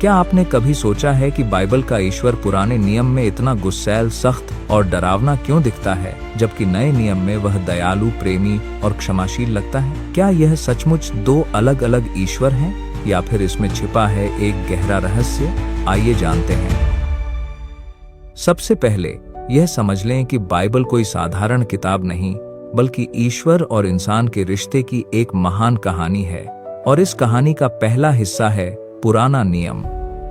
क्या आपने कभी सोचा है कि बाइबल का ईश्वर पुराने नियम में इतना गुस्सैल, सख्त और डरावना क्यों दिखता है, जबकि नए नियम में वह दयालु, प्रेमी और क्षमाशील लगता है? क्या यह सचमुच दो अलग अलग ईश्वर हैं, या फिर इसमें छिपा है एक गहरा रहस्य? आइए जानते हैं। सबसे पहले यह समझ लें कि बाइबल कोई साधारण किताब नहीं, बल्कि ईश्वर और इंसान के रिश्ते की एक महान कहानी है। और इस कहानी का पहला हिस्सा है पुराना नियम।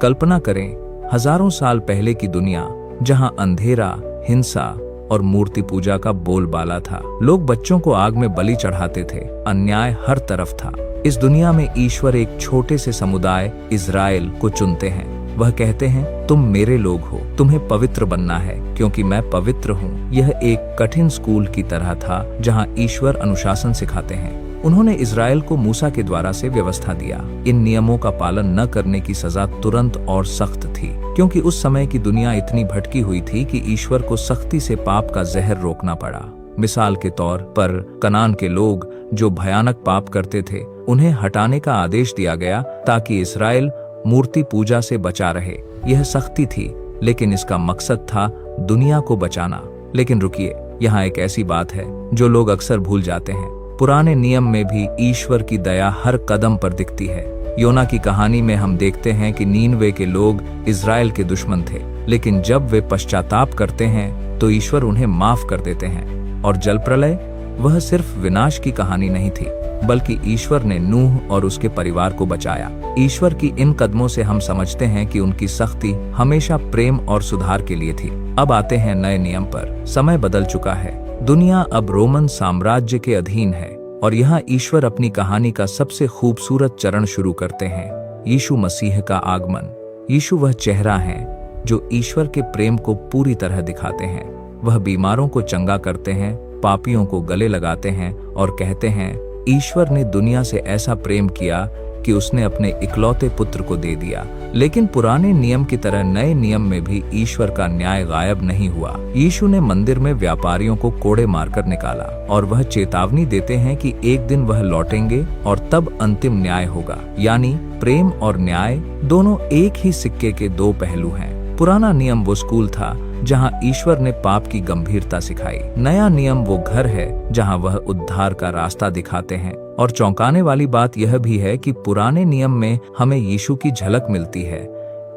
कल्पना करें, हजारों साल पहले की दुनिया, जहां अंधेरा, हिंसा और मूर्ति पूजा का बोलबाला था। लोग बच्चों को आग में बलि चढ़ाते थे, अन्याय हर तरफ था। इस दुनिया में ईश्वर एक छोटे से समुदाय इज़राइल को चुनते हैं। वह कहते हैं, तुम मेरे लोग हो, तुम्हें पवित्र बनना है क्योंकि मैं पवित्र हूँ। यह एक कठिन स्कूल की तरह था जहाँ ईश्वर अनुशासन सिखाते हैं। उन्होंने इज़राइल को मूसा के द्वारा से व्यवस्था दिया। इन नियमों का पालन न करने की सजा तुरंत और सख्त थी, क्योंकि उस समय की दुनिया इतनी भटकी हुई थी कि ईश्वर को सख्ती से पाप का जहर रोकना पड़ा। मिसाल के तौर पर कनान के लोग जो भयानक पाप करते थे, उन्हें हटाने का आदेश दिया गया ताकि इज़राइल मूर्ति पूजा से बचा रहे। यह सख्ती थी, लेकिन इसका मकसद था दुनिया को बचाना। लेकिन रुकिए, यहाँ एक ऐसी बात है जो लोग अक्सर भूल जाते हैं। पुराने नियम में भी ईश्वर की दया हर कदम पर दिखती है। योना की कहानी में हम देखते हैं कि नीनवे के लोग इज़राइल के दुश्मन थे, लेकिन जब वे पश्चाताप करते हैं तो ईश्वर उन्हें माफ कर देते हैं। और जल प्रलय, वह सिर्फ विनाश की कहानी नहीं थी, बल्कि ईश्वर ने नूह और उसके परिवार को बचाया। ईश्वर की इन कदमों से हम समझते हैं कि उनकी सख्ती हमेशा प्रेम और सुधार के लिए थी। अब आते हैं नए नियम पर। समय बदल चुका है, दुनिया अब रोमन साम्राज्य के अधीन है, और यहाँ ईश्वर अपनी कहानी का सबसे खूबसूरत चरण शुरू करते हैं, यीशु मसीह का आगमन। यीशु वह चेहरा है जो ईश्वर के प्रेम को पूरी तरह दिखाते हैं। वह बीमारों को चंगा करते हैं, पापियों को गले लगाते हैं और कहते हैं, ईश्वर ने दुनिया से ऐसा प्रेम किया कि उसने अपने इकलौते पुत्र को दे दिया। लेकिन पुराने नियम की तरह नए नियम में भी ईश्वर का न्याय गायब नहीं हुआ। यीशु ने मंदिर में व्यापारियों को कोड़े मारकर निकाला, और वह चेतावनी देते हैं कि एक दिन वह लौटेंगे और तब अंतिम न्याय होगा। यानी प्रेम और न्याय दोनों एक ही सिक्के के दो पहलू हैं। पुराना नियम वो स्कूल था जहां ईश्वर ने पाप की गंभीरता सिखाई। नया नियम वो घर है जहां वह उद्धार का रास्ता दिखाते हैं। और चौंकाने वाली बात यह भी है कि पुराने नियम में हमें यीशु की झलक मिलती है।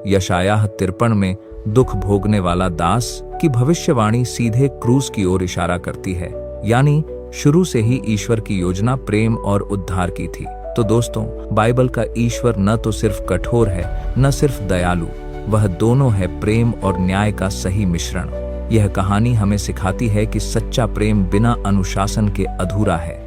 यशायाह 53 में दुख भोगने वाला दास की भविष्यवाणी सीधे क्रूस की ओर इशारा करती है। यानी शुरू से ही ईश्वर की योजना प्रेम और उद्धार की थी। तो दोस्तों, बाइबल का ईश्वर न तो सिर्फ कठोर है, न सिर्फ दयालु, वह दोनों है प्रेम और न्याय का सही मिश्रण। यह कहानी हमें सिखाती है कि सच्चा प्रेम बिना अनुशासन के अधूरा है।